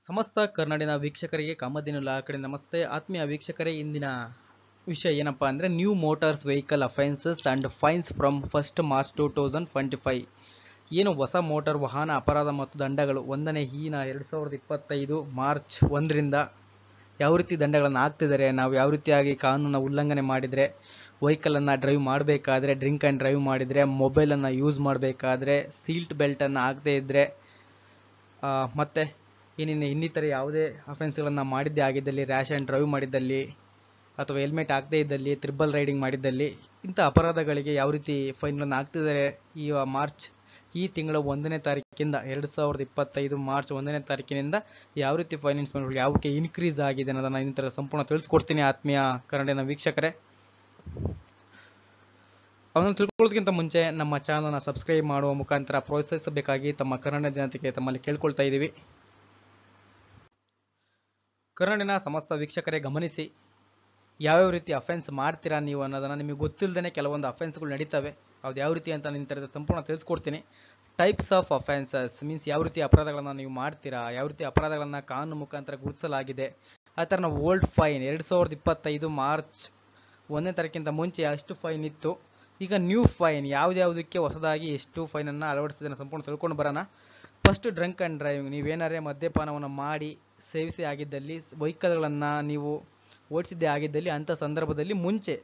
ಸಮಸ್ತ ಕರ್ನಾಡಿನ ವೀಕ್ಷಕರಿಗೆ ಕಾಮಧೇನು ಲಾ ಕಡೆ ನಮಸ್ತೆ. ಆತ್ಮೀಯ ವೀಕ್ಷಕರೇ, ಇಂದಿನ ವಿಷಯ ಏನಪ್ಪಾ ಅಂದ್ರೆ new motors vehicle offences and fines from 1st March 2025. ಏನು ಹೊಸ ಮೋಟಾರ್ ವಾಹನ ಅಪರಾಧ ಮತ್ತು ದಂಡಗಳು 1ನೇ ಹೀನ 2025 ಮಾರ್ಚ್ 1ರಿಂದ ಯಾವ ರೀತಿ ದಂಡಗಳನ್ನು ಹಾಕ್ತಿದ್ದಾರೆ, ನಾವು ಯಾವ ರೀತಿಯಾಗಿ ಕಾನೂನನ್ನು ಉಲ್ಲಂಘನೆ ಮಾಡಿದರೆ, ವೆಹಿಕಲನ್ನು ಡ್ರೈವ್ ಮಾಡಬೇಕಾದ್ರೆ, ಡ್ರಿಂಕ್ ಆ್ಯಂಡ್ ಡ್ರೈವ್ ಮಾಡಿದರೆ, ಮೊಬೈಲನ್ನು ಯೂಸ್ ಮಾಡಬೇಕಾದ್ರೆ, ಸೀಟ್ ಬೆಲ್ಟನ್ನು ಹಾಕದೇ ಇದ್ದರೆ, ಮತ್ತು ಇನ್ನಿತರ ಯಾವುದೇ ಅಫೆನ್ಸ್ಗಳನ್ನು ಮಾಡಿದ್ದೇ ಆಗಿದ್ದಲ್ಲಿ, ರ್ಯಾಶ್ ಆ್ಯಂಡ್ ಡ್ರೈವ್ ಮಾಡಿದ್ದಲ್ಲಿ ಅಥವಾ ಹೆಲ್ಮೆಟ್ ಹಾಕದೇ ಇದ್ದಲ್ಲಿ, ತ್ರಿಬಲ್ ರೈಡಿಂಗ್ ಮಾಡಿದ್ದಲ್ಲಿ, ಇಂಥ ಅಪರಾಧಗಳಿಗೆ ಯಾವ ರೀತಿ ಫೈನ್ಗಳನ್ನು ಹಾಕ್ತಿದ್ದಾರೆ ಈ ತಿಂಗಳ 1ನೇ ತಾರೀಕಿಂದ 2025 ಮಾರ್ಚ್ 1ನೇ ತಾರೀಕಿನಿಂದ ಯಾವ ರೀತಿ ಫೈನಾನ್ಸ್ ಮಾಡಬೇಕು, ಯಾವಕ್ಕೆ ಇನ್ಕ್ರೀಸ್ ಆಗಿದೆ ಅನ್ನೋದನ್ನು ಇನ್ನಿತರ ಸಂಪೂರ್ಣ ತಿಳಿಸ್ಕೊಡ್ತೀನಿ. ಆತ್ಮೀಯ ಕನ್ನಡಿನ ವೀಕ್ಷಕರೇ, ಅವನನ್ನು ತಿಳ್ಕೊಳ್ಳೋದಕ್ಕಿಂತ ಮುಂಚೆ ನಮ್ಮ ಚಾನಲ್ನ ಸಬ್ಸ್ಕ್ರೈಬ್ ಮಾಡುವ ಮುಖಾಂತರ ಪ್ರೋತ್ಸಾಹಿಸಬೇಕಾಗಿ ತಮ್ಮ ಕನ್ನಡ ಜನತೆಗೆ ತಮ್ಮಲ್ಲಿ ಕೇಳ್ಕೊಳ್ತಾ ಇದ್ದೀವಿ. ಕನ್ನಡಿನ ಸಮಸ್ತ ವೀಕ್ಷಕರೇ ಗಮನಿಸಿ, ಯಾವ್ಯಾವ ರೀತಿ ಅಫೆನ್ಸ್ ಮಾಡ್ತೀರಾ ನೀವು ಅನ್ನೋದನ್ನು ನಿಮಗೆ ಗೊತ್ತಿಲ್ಲದೇ ಕೆಲವೊಂದು ಅಫೆನ್ಸ್ಗಳು ನಡೀತವೆ. ಅದು ಯಾವ ರೀತಿ ಅಂತ ನಿನ್ನ ಸಂಪೂರ್ಣ ತಿಳಿಸ್ಕೊಡ್ತೀನಿ. ಟೈಪ್ಸ್ ಆಫ್ ಅಫೆನ್ಸಸ್ ಮೀನ್ಸ್ ಯಾವ ರೀತಿ ಅಪರಾಧಗಳನ್ನು ನೀವು ಮಾಡ್ತೀರಾ, ಯಾವ ರೀತಿ ಅಪರಾಧಗಳನ್ನು ಕಾನೂನು ಮುಖಾಂತರ ಗುರುತಿಸಲಾಗಿದೆ. ಆ ಥರ ನಾವು ಓಲ್ಡ್ ಫೈನ್ 2025 ಮಾರ್ಚ್ 1ನೇ ತಾರೀಕಿಂತ ಮುಂಚೆ ಎಷ್ಟು ಫೈನ್ ಇತ್ತು, ಈಗ ನ್ಯೂ ಫೈನ್ ಯಾವುದಕ್ಕೆ ಹೊಸದಾಗಿ ಎಷ್ಟು ಫೈನನ್ನು ಅಳವಡಿಸಿದ ಸಂಪೂರ್ಣ ತಿಳ್ಕೊಂಡು ಬರೋಣ. First, drunk and driving. ನೀವೇನಾರೇ ಮದ್ಯಪಾನವನ್ನು ಮಾಡಿ ಸೇವಿಸಿ ಆಗಿದ್ದಲ್ಲಿ, ವೆಹಿಕಲ್ಗಳನ್ನು ನೀವು ಓಡಿಸಿದ್ದೇ ಆಗಿದ್ದಲ್ಲಿ, ಅಂಥ ಸಂದರ್ಭದಲ್ಲಿ ಮುಂಚೆ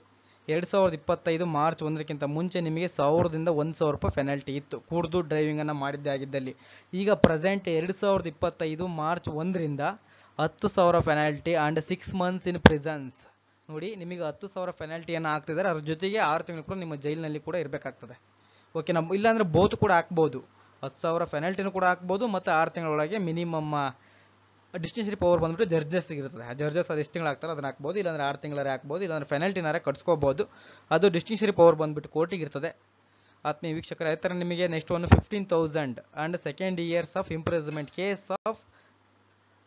2025 ಮಾರ್ಚ್ 1ಕ್ಕಿಂತ ಮುಂಚೆ ನಿಮಗೆ 1000ದಿಂದ 1,000 ರೂಪಾಯಿ ಪೆನಾಲ್ಟಿ ಇತ್ತು, ಕುಡಿದು ಡ್ರೈವಿಂಗನ್ನು ಮಾಡಿದ್ದೇ ಆಗಿದ್ದಲ್ಲಿ. ಈಗ ಪ್ರೆಸೆಂಟ್ 2025 ಮಾರ್ಚ್ 1ರಿಂದ 10,000 penalty and 6 months in prisons. ನೋಡಿ, ನಿಮಗೆ 10,000 ಪೆನಾಲ್ಟಿಯನ್ನು ಹಾಕ್ತಿದ್ದಾರೆ, ಅದ್ರ ಜೊತೆಗೆ 6 ತಿಂಗಳು ಕೂಡ ನಿಮ್ಮ ಜೈಲಿನಲ್ಲಿ ಕೂಡ ಇರಬೇಕಾಗ್ತದೆ. ಓಕೆನಾ? ಇಲ್ಲಾಂದರೆ ಬೋತ್ ಕೂಡ ಹಾಕ್ಬೋದು, 10,000 ಪೆನಾಲ್ಟಿನೂ ಕೂಡ ಹಾಕ್ಬೋದು, ಮತ್ತು 6 ತಿಂಗಳೊಳಗೆ ಮಿನಿಮಮ್ ಡಿಸ್ಟಿಂಕ್ಷರಿ ಪವರ್ ಬಂದ್ಬಿಟ್ಟು ಜಡ್ಜಸ್ಗೆ ಇರ್ತದೆ. ಆ ಜಡ್ಜಸ್ ಅದು ಎಷ್ಟು ತಿಂಗಳು ಹಾಕ್ತಾರೆ ಅದನ್ನು ಹಾಕ್ಬೋದು, ಇಲ್ಲಾಂದರೆ 6 ತಿಂಗಳೇ ಹಾಕ್ಬೋದು, ಇಲ್ಲಾಂದರೆ ಪೆನಾಲ್ಟಿನಾರೇ ಕಟ್ಸ್ಕೋಬೋದು. ಅದು ಡಿಸ್ಟಿಂಕ್ಷರಿ ಪವರ್ ಬಂದ್ಬಿಟ್ಟು ಕೋರ್ಟಿಗೆ ಇರ್ತದೆ. ಆತ್ಮೀಯ ವೀಕ್ಷಕರೇ, ಆ ಥರ ನಿಮಗೆ next 15,000 and 2 years of imprisonment case of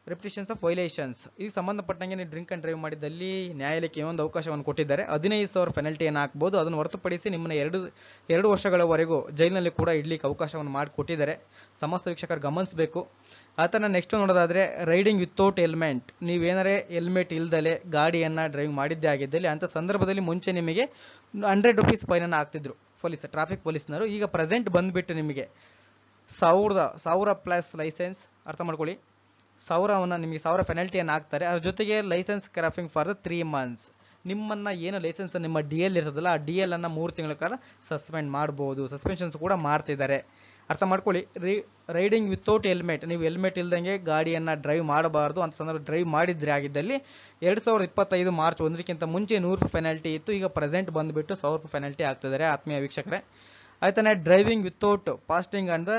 repetitions of violations. ಈಗ ಸಂಬಂಧಪಟ್ಟಂಗೆ ನೀವು ಡ್ರಿಂಕ್ ಆ್ಯಂಡ್ ಡ್ರೈವ್ ಮಾಡಿದಲ್ಲಿ ನ್ಯಾಯಾಲಯಕ್ಕೆ ಒಂದು ಅವಕಾಶವನ್ನು ಕೊಟ್ಟಿದ್ದಾರೆ. 15,000 ಪೆನಾಲ್ಟಿಯನ್ನು ಹಾಕ್ಬೋದು. ಅದನ್ನು ಹೊರತುಪಡಿಸಿ ನಿಮ್ಮನ್ನು 2 ವರ್ಷಗಳವರೆಗೂ ಜೈಲಿನಲ್ಲಿ ಕೂಡ ಇಡ್ಲಿಕ್ಕೆ ಅವಕಾಶವನ್ನು ಮಾಡಿಕೊಟ್ಟಿದ್ದಾರೆ. ಸಮಸ್ತ ವೀಕ್ಷಕರು ಗಮನಿಸಬೇಕು. ಆ ಥರ ನೆಕ್ಸ್ಟ್ ನೋಡೋದಾದರೆ, ರೈಡಿಂಗ್ ವಿತೌಟ್ ಹೆಲ್ಮೆಟ್. ನೀವೇನಾರೇ ಹೆಲ್ಮೆಟ್ ಇಲ್ದಲೆ ಗಾಡಿಯನ್ನು ಡ್ರೈವ್ ಮಾಡಿದ್ದೇ ಆಗಿದ್ದಲ್ಲಿ ಅಂಥ ಸಂದರ್ಭದಲ್ಲಿ ಮುಂಚೆ ನಿಮಗೆ 100 ರೂಪೀಸ್ ಫೈನನ್ನು ಹಾಕ್ತಿದ್ರು ಟ್ರಾಫಿಕ್ ಪೊಲೀಸ್ನವರು. ಈಗ ಪ್ರೆಸೆಂಟ್ ಬಂದುಬಿಟ್ಟು ನಿಮಗೆ 1000 ಪ್ಲಸ್ ಲೈಸೆನ್ಸ್, ಅರ್ಥ ಮಾಡ್ಕೊಳ್ಳಿ, 1000 ನಿಮಗೆ 1000 ಪೆನಾಲ್ಟಿಯನ್ನು ಹಾಕ್ತಾರೆ. ಅದ್ರ ಜೊತೆಗೆ ಲೈಸೆನ್ಸ್ ಕ್ರಾಫಿಂಗ್ ಫಾರ್ 3 months. ನಿಮ್ಮನ್ನು ಏನು ಲೈಸೆನ್ಸ್ ನಿಮ್ಮ DL ಇರ್ತದಲ್ಲ, ಆ DL ಅನ್ನು 3 ತಿಂಗಳ ಕಾಲ ಸಸ್ಪೆಂಡ್ ಮಾಡ್ಬೋದು. ಸಸ್ಪೆನ್ಷನ್ಸ್ ಕೂಡ ಮಾಡ್ತಿದ್ದಾರೆ, ಅರ್ಥ ಮಾಡ್ಕೊಳ್ಳಿ. ರೈಡಿಂಗ್ ವಿತೌಟ್ ಹೆಲ್ಮೆಟ್, ನೀವು ಹೆಲ್ಮೆಟ್ ಇಲ್ದಂಗೆ ಗಾಡಿಯನ್ನು ಡ್ರೈವ್ ಮಾಡಬಾರ್ದು. ಅಂತ ಸಂದರ್ಭ ಡ್ರೈವ್ ಮಾಡಿದ್ರೆ ಆಗಿದ್ದಲ್ಲಿ 2025 ಮಾರ್ಚ್ 1ಕ್ಕಿಂತ ಮುಂಚೆ 100 ರೂಪಾಯಿ ಪೆನಾಲ್ಟಿ ಇತ್ತು, ಈಗ ಪ್ರೆಸೆಂಟ್ ಬಂದುಬಿಟ್ಟು 1000 ರೂಪಾಯಿ ಪೆನಾಲ್ಟಿ ಆಗ್ತಿದ್ದಾರೆ. ಆತ್ಮೀಯ ವೀಕ್ಷಕರೇ, ಆಯ್ತಾನೆ. Driving without fastening and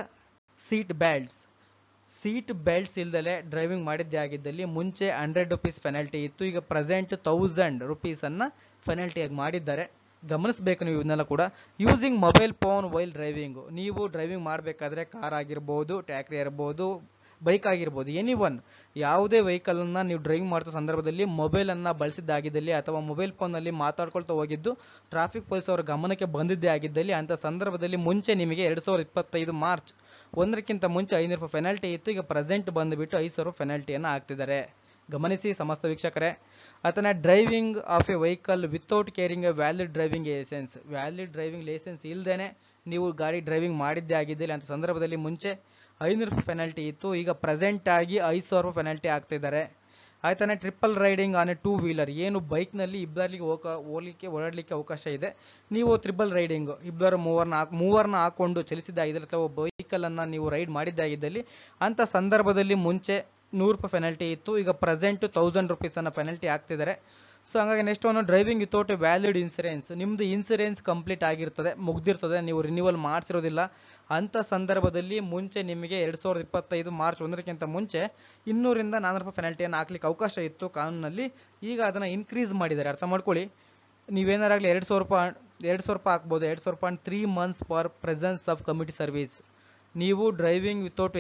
seat belts ಇಲ್ದಲೆ ಡ್ರೈವಿಂಗ್ ಮಾಡಿದ್ದೇ ಆಗಿದ್ದಲ್ಲಿ ಮುಂಚೆ 100 ರೂಪೀಸ್ ಪೆನಾಲ್ಟಿ ಇತ್ತು, ಈಗ ಪ್ರೆಸೆಂಟ್ 1000 ರೂಪೀಸನ್ನು ಪೆನಾಲ್ಟಿಯಾಗಿ ಮಾಡಿದ್ದಾರೆ. ಗಮನಿಸಬೇಕು ನೀವು ಇದನ್ನೆಲ್ಲ ಕೂಡ. Using mobile phone while driving. ನೀವು ಡ್ರೈವಿಂಗ್ ಮಾಡಬೇಕಾದ್ರೆ ಕಾರ್ ಆಗಿರ್ಬೋದು, ಟ್ಯಾಕ್ರಿ ಇರ್ಬೋದು, ಬೈಕ್ ಆಗಿರ್ಬೋದು, ಯಾವುದೇ ವೆಹಿಕಲನ್ನು ನೀವು ಡ್ರೈವಿಂಗ್ ಮಾಡ್ತಾ ಸಂದರ್ಭದಲ್ಲಿ ಮೊಬೈಲನ್ನು ಬಳಸಿದ್ದಾಗಿದ್ದಲ್ಲಿ ಅಥವಾ ಮೊಬೈಲ್ ಫೋನ್ನಲ್ಲಿ ಮಾತಾಡ್ಕೊಳ್ತಾ ಹೋಗಿದ್ದು ಟ್ರಾಫಿಕ್ ಪೊಲೀಸ್ ಅವರ ಗಮನಕ್ಕೆ ಬಂದಿದ್ದೇ ಆಗಿದ್ದಲ್ಲಿ ಅಂಥ ಸಂದರ್ಭದಲ್ಲಿ ಮುಂಚೆ ನಿಮಗೆ 2025 ಮಾರ್ಚ್ 1ಕ್ಕಿಂತ ಮುಂಚೆ 500 ರೂಪಾಯಿ ಪೆನಾಲ್ಟಿ ಇತ್ತು, ಈಗ ಪ್ರೆಸೆಂಟ್ ಬಂದುಬಿಟ್ಟು 5,000 ರೂಪಾಯಿ ಪೆನಾಲ್ಟಿಯನ್ನು ಹಾಕ್ತಿದ್ದಾರೆ. ಗಮನಿಸಿ ಸಮಸ್ತ ವೀಕ್ಷಕರೇ. ಆತನ driving of a vehicle without carrying a valid driving licence ಇಲ್ಲದೇ ನೀವು ಗಾಡಿ ಡ್ರೈವಿಂಗ್ ಮಾಡಿದ್ದೇ ಆಗಿದ್ದಲ್ಲಿ ಅಂಥ ಸಂದರ್ಭದಲ್ಲಿ ಮುಂಚೆ 500 ರೂಪಾಯಿ ಪೆನಾಲ್ಟಿ ಇತ್ತು, ಈಗ ಪ್ರೆಸೆಂಟ್ ಆಗಿ 5,000 ರೂಪಾಯಿ ಪೆನಾಲ್ಟಿ ಆಗ್ತಿದ್ದಾರೆ. ಆಯ್ತಾನೆ. Triple riding on a 2 wheeler. ಏನು ಬೈಕ್ನಲ್ಲಿ ಇಬ್ಬರಿಗೆ ಓಡಾಡಲಿಕ್ಕೆ ಅವಕಾಶ ಇದೆ, ನೀವು ತ್ರಿಬಲ್ ರೈಡಿಂಗ್ ಇಬ್ಬರು ಮೂವರನ್ನ ಹಾಕೊಂಡು ಚಲಿಸಿದ್ದಾಗಿದ್ದಲ್ಲಿ ಅಥವಾ ವೆಹಿಕಲನ್ನು ನೀವು ರೈಡ್ ಮಾಡಿದ್ದಾಗಿದ್ದಲ್ಲಿ ಅಂಥ ಸಂದರ್ಭದಲ್ಲಿ ಮುಂಚೆ 100 ರೂಪಾಯಿ ಪೆನಾಲ್ಟಿ ಇತ್ತು, ಈಗ ಪ್ರೆಸೆಂಟ್ 1000 ರೂಪೀಸನ್ನು ಪೆನಾಲ್ಟಿ ಆಗ್ತಿದ್ದಾರೆ. ಸೊ ಹಾಗಾಗಿ next driving without A valid insurance. ನಿಮ್ಮದು ಇನ್ಸೂರೆನ್ಸ್ ಕಂಪ್ಲೀಟ್ ಆಗಿರ್ತದೆ, ಮುಗ್ದಿರ್ತದೆ, ನೀವು ರಿನ್ಯೂವಲ್ ಮಾಡ್ತಿರೋದಿಲ್ಲ. ಅಂಥ ಸಂದರ್ಭದಲ್ಲಿ ಮುಂಚೆ ನಿಮಗೆ 2025 ಮಾರ್ಚ್ 1ಕ್ಕಿಂತ ಮುಂಚೆ 200ರಿಂದ 400 ರೂಪಾಯಿ ಪೆನಾಲ್ಟಿಯನ್ನು ಹಾಕ್ಲಿಕ್ಕೆ ಅವಕಾಶ ಇತ್ತು ಕಾನೂನಲ್ಲಿ. ಈಗ ಅದನ್ನು ಇನ್ಕ್ರೀಸ್ ಮಾಡಿದ್ದಾರೆ, ಅರ್ಥ ಮಾಡ್ಕೊಳ್ಳಿ. ನೀವೇನಾರಾಗಲಿ 2,000 ರೂಪಾಯಿ ಹಾಕ್ಬೋದು. 2,000 ರೂಪಾಯಿ 3 months for presence of community service. ನೀವು ಡ್ರೈವಿಂಗ್ ವಿತೌಟ್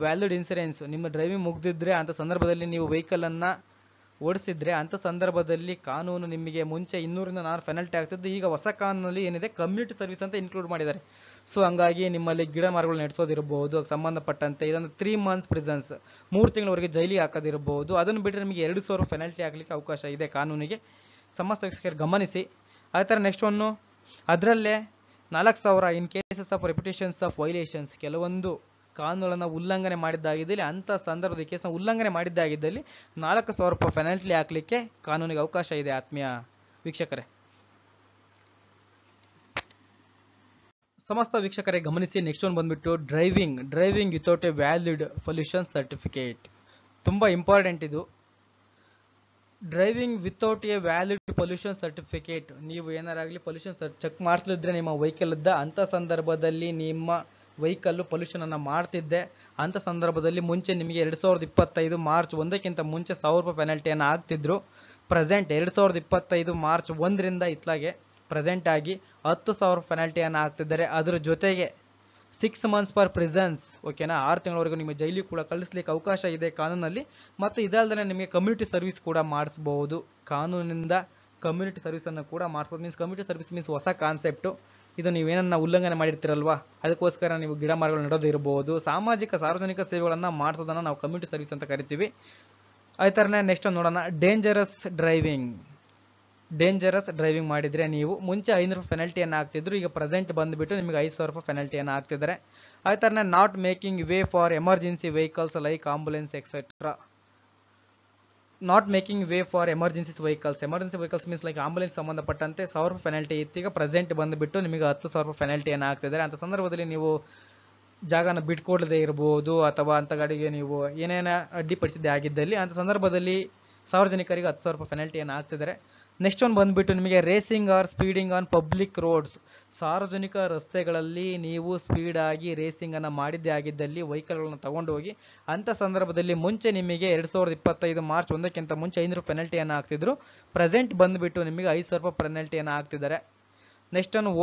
ವ್ಯಾಲಿಡ್ ಇನ್ಸೂರೆನ್ಸ್, ನಿಮ್ಮ ಡ್ರೈವಿಂಗ್ ಮುಗ್ದಿದ್ರೆ ಅಂಥ ಸಂದರ್ಭದಲ್ಲಿ ನೀವು ವೆಹಿಕಲನ್ನು ಓಡಿಸಿದ್ರೆ ಅಂಥ ಸಂದರ್ಭದಲ್ಲಿ ಕಾನೂನು ನಿಮಗೆ ಮುಂಚೆ 200ರಿಂದ 400 ಪೆನಾಲ್ಟಿ ಆಗ್ತಿದ್ದು, ಈಗ ಹೊಸ ಕಾನೂನಲ್ಲಿ ಏನಿದೆ ಕಮ್ಯುನಿಟಿ ಸರ್ವಿಸ್ ಅಂತ ಇನ್ಕ್ಲೂಡ್ ಮಾಡಿದ್ದಾರೆ. ಸೊ ಹಂಗಾಗಿ ನಿಮ್ಮಲ್ಲಿ ಗಿಡ ಮರಗಳು ನಡೆಸೋದಿರಬಹುದು, ಸಂಬಂಧಪಟ್ಟಂತೆ ಇದೊಂದು 3 months ಪ್ರಿಸನ್ಸ್, 3 ತಿಂಗಳವರೆಗೆ ಜೈಲಿಗೆ ಹಾಕೋದಿರಬಹುದು. ಅದನ್ನು ಬಿಟ್ಟರೆ ನಿಮಗೆ 2,000 ಪೆನಾಲ್ಟಿ ಹಾಕಲಿಕ್ಕೆ ಅವಕಾಶ ಇದೆ ಕಾನೂನಿಗೆ. ಸಮಸ್ತ ವೀಕ್ಷಕರು ಗಮನಿಸಿ. ಅದೇ ಥರ ನೆಕ್ಸ್ಟ್ ಒನ್ನು, ಅದರಲ್ಲೇ 4,000 in cases of reputations of violations, ಕೆಲವೊಂದು ಕಾನೂನನ್ನು ಉಲ್ಲಂಘನೆ ಮಾಡಿದ್ದಾಗಿದ್ದಲ್ಲಿ, ಅಂಥ ಸಂದರ್ಭದ ಕೇಸ್ನ ಉಲ್ಲಂಘನೆ ಮಾಡಿದ್ದಾಗಿದ್ದಲ್ಲಿ 4,000 ರೂಪಾಯಿ ಪೆನಾಲ್ಟಿ ಹಾಕಲಿಕ್ಕೆ ಕಾನೂನಿಗೆ ಅವಕಾಶ ಇದೆ ಆತ್ಮೀಯ ವೀಕ್ಷಕರೇ. ಸಮಸ್ತ ವೀಕ್ಷಕರೇ ಗಮನಿಸಿ. ನೆಕ್ಸ್ಟ್ ಒನ್ ಬಂದ್ಬಿಟ್ಟು driving without A valid pollution certificate. ತುಂಬ ಇಂಪಾರ್ಟೆಂಟ್ ಇದು. Driving without A valid pollution certificate. ನೀವು ಏನಾರಾಗಲಿ ಪೊಲ್ಯೂಷನ್ ಚೆಕ್ ಮಾಡಿಸಲಿದ್ರೆ ನಿಮ್ಮ ವೆಹಿಕಲ್ ಇದ್ದ, ಅಂಥ ಸಂದರ್ಭದಲ್ಲಿ ನಿಮ್ಮ ವೆಹಿಕಲ್ಲು ಪೊಲ್ಯೂಷನ್ ಅನ್ನು ಮಾಡ್ತಿದ್ದೆ, ಅಂಥ ಸಂದರ್ಭದಲ್ಲಿ ಮುಂಚೆ ನಿಮಗೆ 2025 ಮಾರ್ಚ್ 1ಕ್ಕಿಂತ ಮುಂಚೆ 1,000 ರೂಪಾಯಿ ಪೆನಾಲ್ಟಿಯನ್ನು ಹಾಕ್ತಿದ್ರು. ಪ್ರೆಸೆಂಟ್ 2025 ಮಾರ್ಚ್ 1ರಿಂದ ಇತ್ಲಾಗೆ ಪ್ರೆಸೆಂಟ್ ಆಗಿ 10,000 ಪೆನಾಲ್ಟಿಯನ್ನು ಹಾಕ್ತಿದ್ದಾರೆ. ಅದರ ಜೊತೆಗೆ 6 months ಫಾರ್ ಪ್ರಿಸನ್ಸ್, ಓಕೆನಾ, 6 ತಿಂಗಳವರೆಗೂ ನಿಮ್ಮ ಜೈಲಿಗೆ ಕೂಡ ಕಳಿಸ್ಲಿಕ್ಕೆ ಅವಕಾಶ ಇದೆ ಕಾನೂನಲ್ಲಿ. ಮತ್ತು ಇದಲ್ಲದೆ ನಿಮಗೆ ಕಮ್ಯುನಿಟಿ ಸರ್ವಿಸ್ ಕೂಡ ಮಾಡಿಸಬಹುದು. ಕಾನೂನಿನಿಂದ ಕಮ್ಯುನಿಟಿ ಸರ್ವಿಸನ್ನು ಕೂಡ ಮಾಡಿಸ್ಬೋದು. ಮೀನ್ಸ್ ಕಮ್ಯುನಿಟಿ ಸರ್ವಿಸ್ ಮೀನ್ಸ್ ಹೊಸ ಕಾನ್ಸೆಪ್ಟು ಇದು. ನೀವೇನನ್ನ ಉಲ್ಲಂಘನೆ ಮಾಡಿರ್ತೀರಲ್ವಾ, ಅದಕ್ಕೋಸ್ಕರ ನೀವು ಗಿಡ ಮರಗಳು ನೆಡೋದು ಇರಬಹುದು, ಸಾರ್ವಜನಿಕ ಸೇವೆಗಳನ್ನು ಮಾಡಿಸೋದನ್ನು ನಾವು ಕಮ್ಯುನಿಟಿ ಸರ್ವಿಸ್ ಅಂತ ಕರಿತೀವಿ. ಅದೇ ಥರನೇ ನೆಕ್ಸ್ಟ್ ನೋಡೋಣ, ಡೇಂಜರಸ್ ಡ್ರೈವಿಂಗ್ ಮಾಡಿದರೆ ನೀವು ಮುಂಚೆ 500 ರೂಪಾಯಿ ಪೆನಾಲ್ಟಿಯನ್ನು ಹಾಕ್ತಿದ್ರು, ಈಗ ಪ್ರೆಸೆಂಟ್ ಬಂದುಬಿಟ್ಟು ನಿಮಗೆ 5,000 ರೂಪಾಯಿ ಪೆನಾಲ್ಟಿಯನ್ನು ಹಾಕ್ತಿದ್ದಾರೆ. ಅದೇ ಥರನೇ not making way for emergency vehicles like ambulance etcetera. Not making way for emergency vehicles means like ambulance ಸಂಬಂಧಪಟ್ಟಂತೆ 1,000 ರೂಪಾಯಿ ಪೆನಾಲ್ಟಿ ಇತ್ತು, ಈಗ ಪ್ರೆಸೆಂಟ್ ಬಂದುಬಿಟ್ಟು ನಿಮಗೆ 10,000 ರೂಪಾಯಿ ಪೆನಾಲ್ಟಿಯನ್ನು ಹಾಕ್ತಿದ್ದಾರೆ. ಅಂಥ ಸಂದರ್ಭದಲ್ಲಿ ನೀವು ಜಾಗನ ಬಿಟ್ಕೊಡದೆ ಇರಬಹುದು, ಅಥವಾ ಅಂಥ ಗಾಡಿಗೆ ನೀವು ಏನೇನ ಅಡ್ಡಿಪಡಿಸಿದ್ದೇ ಆಗಿದ್ದಲ್ಲಿ ಅಂಥ ಸಂದರ್ಭದಲ್ಲಿ ಸಾರ್ವಜನಿಕರಿಗೆ 10,000 ರೂಪಾಯಿ ಪೆನಾಲ್ಟಿಯನ್ನು ಹಾಕ್ತಿದ್ದಾರೆ. ನೆಕ್ಸ್ಟ್ ಒಂದು ಬಂದುಬಿಟ್ಟು ನಿಮಗೆ racing or speeding on public roads. ಸಾರ್ವಜನಿಕ ರಸ್ತೆಗಳಲ್ಲಿ ನೀವು ಸ್ಪೀಡಾಗಿ ರೇಸಿಂಗನ್ನು ಮಾಡಿದ್ದೇ ಆಗಿದ್ದಲ್ಲಿ ವೆಹಿಕಲ್ಗಳನ್ನು ತಗೊಂಡು ಹೋಗಿ, ಅಂಥ ಸಂದರ್ಭದಲ್ಲಿ ಮುಂಚೆ ನಿಮಗೆ 2025 ಮಾರ್ಚ್ 1ಕ್ಕಿಂತ ಮುಂಚೆ 500 ರೂಪಾಯಿ ಪೆನಾಲ್ಟಿಯನ್ನು ಹಾಕ್ತಿದ್ರು, ಪ್ರೆಸೆಂಟ್ ಬಂದುಬಿಟ್ಟು ನಿಮಗೆ 5,000 ರೂಪಾಯಿ ಪೆನಾಲ್ಟಿಯನ್ನು ಹಾಕ್ತಿದ್ದಾರೆ. ನೆಕ್ಸ್ಟ್ ಒಂದು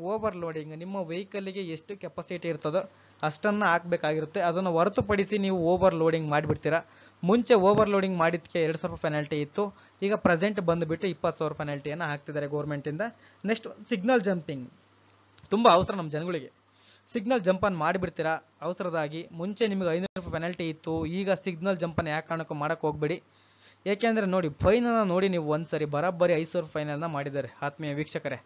ಓವರ್ಲೋಡಿಂಗ್. ನಿಮ್ಮ ವೆಹಿಕಲ್ಗೆ ಎಷ್ಟು ಕೆಪಾಸಿಟಿ ಇರ್ತದೋ ಅಷ್ಟನ್ನು ಹಾಕಬೇಕಾಗಿರುತ್ತೆ. ಅದನ್ನು ಹೊರತುಪಡಿಸಿ ನೀವು ಓವರ್ಲೋಡಿಂಗ್ ಮಾಡಿಬಿಡ್ತೀರಾ. ಮುಂಚೆ ಓವರ್ಲೋಡಿಂಗ್ ಮಾಡಿದ್ದಕ್ಕೆ 2,000 ರೂಪಾಯಿ ಪೆನಾಲ್ಟಿ ಇತ್ತು, ಈಗ ಪ್ರೆಸೆಂಟ್ ಬಂದುಬಿಟ್ಟು 20,000 ಪೆನಾಲ್ಟಿಯನ್ನು ಹಾಕ್ತಿದ್ದಾರೆ ಗೌರ್ಮೆಂಟಿಂದ. Next signal jumping. ತುಂಬ ಅವಸರ ನಮ್ಮ ಜನಗಳಿಗೆ, ಸಿಗ್ನಲ್ ಜಂಪನ್ನು ಮಾಡಿಬಿಡ್ತೀರಾ ಅವಸರದಾಗಿ. ಮುಂಚೆ ನಿಮಗೆ 500 ರೂಪಾಯಿ ಪೆನಾಲ್ಟಿ ಇತ್ತು, ಈಗ ಸಿಗ್ನಲ್ ಜಂಪನ್ನು ಯಾಕೆ ಕಾರಣಕ್ಕೂ ಮಾಡೋಕ್ಕೆ ಹೋಗಬೇಡಿ. ಏಕೆಂದರೆ ನೋಡಿ, ಫೈನನ್ನು ನೋಡಿ ನೀವು ಒಂದ್ಸರಿ ಬರೋಬ್ಬರಿ 5,000 ಫೈನಲ್ನ ಮಾಡಿದ್ದಾರೆ ಆತ್ಮೀಯ ವೀಕ್ಷಕರೇ.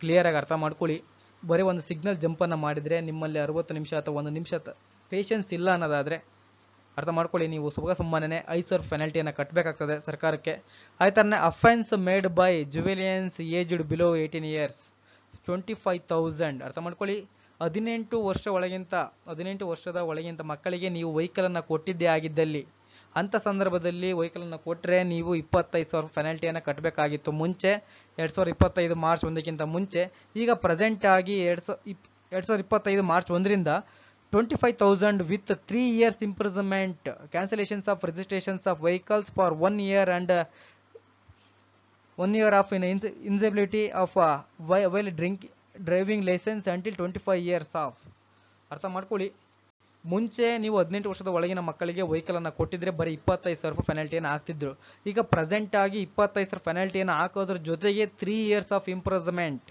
ಕ್ಲಿಯರಾಗಿ ಅರ್ಥ ಮಾಡ್ಕೊಳ್ಳಿ. ಬರೀ ಒಂದು ಸಿಗ್ನಲ್ ಜಂಪನ್ನು ಮಾಡಿದರೆ ನಿಮ್ಮಲ್ಲಿ 60 ನಿಮಿಷ ಅಥವಾ 1 ನಿಮಿಷ ಪೇಷನ್ಸ್ ಇಲ್ಲ ಅನ್ನೋದಾದರೆ ಅರ್ಥ ಮಾಡ್ಕೊಳ್ಳಿ, ನೀವು ಸುಮ್ಮನೆ 5,000 ಪೆನಾಲ್ಟಿಯನ್ನು ಕಟ್ಟಬೇಕಾಗ್ತದೆ ಸರ್ಕಾರಕ್ಕೆ. ಆಯ್ತು ಥರನೇ offence made by juveniles aged below 18 years 25,000. ಅರ್ಥ ಮಾಡ್ಕೊಳ್ಳಿ, 18 ವರ್ಷದ ಒಳಗಿಂತ ಮಕ್ಕಳಿಗೆ ನೀವು ವೆಹಿಕಲನ್ನು ಕೊಟ್ಟಿದ್ದೇ ಆಗಿದ್ದಲ್ಲಿ, ಅಂಥ ಸಂದರ್ಭದಲ್ಲಿ ವೆಹಿಕಲನ್ನು ಕೊಟ್ಟರೆ ನೀವು 25,000 ಪೆನಾಲ್ಟಿಯನ್ನು ಕಟ್ಟಬೇಕಾಗಿತ್ತು ಮುಂಚೆ 2025 ಮಾರ್ಚ್ 1ಕ್ಕಿಂತ ಮುಂಚೆ. ಈಗ ಪ್ರೆಸೆಂಟ್ ಆಗಿ 2025 March 1ರಿಂದ 25,000 with 3 years imprisonment, cancellations of registrations of vehicles for 1 year and 1 year of ineligibility of while driving license until 25 years of. ಅರ್ಥ ಮಾಡ್ಕೊಳ್ಳಿ, ಮುಂಚೆ ನೀವು 18 ವರ್ಷದ ಒಳಗಿನ ಮಕ್ಕಳಿಗೆ ವೆಹಿಕಲನ್ನು ಕೊಟ್ಟಿದ್ರೆ ಬರೀ 25,000 ರೂಪಾಯಿ ಪೆನಾಲ್ಟಿಯನ್ನು ಹಾಕ್ತಿದ್ರು. ಈಗ ಪ್ರೆಸೆಂಟ್ ಆಗಿ 25,000 ಪೆನಾಲ್ಟಿಯನ್ನು ಹಾಕೋದ್ರ ಜೊತೆಗೆ 3 years of imprisonment,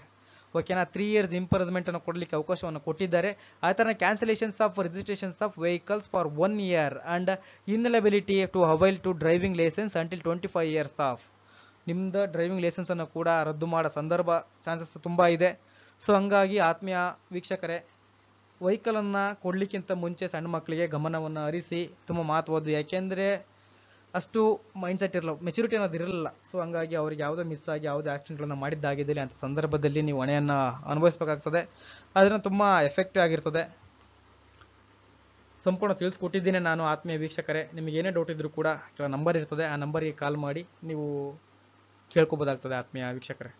ಓಕೆನಾ, 3 years ಇಂಪ್ರಸ್ಮೆಂಟ್ ಅನ್ನು ಕೊಡಲಿಕ್ಕೆ ಅವಕಾಶವನ್ನು ಕೊಟ್ಟಿದ್ದಾರೆ. ಆ ಥರ cancellations of registrations of vehicles for 1 year and ineligibility to avail to driving licence until 25 years of. ನಿಮ್ದು ಡ್ರೈವಿಂಗ್ ಲೈಸೆನ್ಸನ್ನು ಕೂಡ ರದ್ದು ಮಾಡೋ ಚಾನ್ಸಸ್ ತುಂಬ ಇದೆ. ಸೊ ಹಂಗಾಗಿ ಆತ್ಮೀಯ ವೀಕ್ಷಕರೇ, ವೆಹಿಕಲನ್ನು ಕೊಡಲಿಕ್ಕಿಂತ ಮುಂಚೆ ಸಣ್ಣ ಮಕ್ಕಳಿಗೆ ಗಮನವನ್ನು ಹರಿಸಿ, ತುಂಬ ಮಹತ್ವದ್ದು. ಯಾಕೆಂದರೆ ಅಷ್ಟು ಮೈಂಡ್ಸೆಟ್ ಇರಲ್ಲ, ಮೆಚುರಿಟಿ ಅನ್ನೋದು ಇರಲಿಲ್ಲ. ಸೊ ಹಂಗಾಗಿ ಅವ್ರಿಗೆ ಯಾವುದೋ ಮಿಸ್ ಆಗಿ ಯಾವುದೇ ಆಕ್ಸಿಡೆಂಟ್ಗಳನ್ನು ಮಾಡಿದ್ದಾಗಿದ್ದಲ್ಲಿ ಅಂಥ ಸಂದರ್ಭದಲ್ಲಿ ನೀವು ಹೊಣೆಯನ್ನು ಅನುಭವಿಸಬೇಕಾಗ್ತದೆ. ಅದನ್ನು ತುಂಬ ಎಫೆಕ್ಟಿವ್ ಆಗಿರ್ತದೆ. ಸಂಪೂರ್ಣ ತಿಳಿಸ್ಕೊಟ್ಟಿದ್ದೀನಿ ನಾನು ಆತ್ಮೀಯ ವೀಕ್ಷಕರೇ. ನಿಮಗೆ ಏನೇ ಡೌಟ್ ಇದ್ದರೂ ಕೂಡ ಕೆಲವು ನಂಬರ್ ಇರ್ತದೆ, ಆ ನಂಬರಿಗೆ ಕಾಲ್ ಮಾಡಿ ನೀವು ಕೇಳ್ಕೊಬೋದಾಗ್ತದೆ ಆತ್ಮೀಯ ವೀಕ್ಷಕರೇ.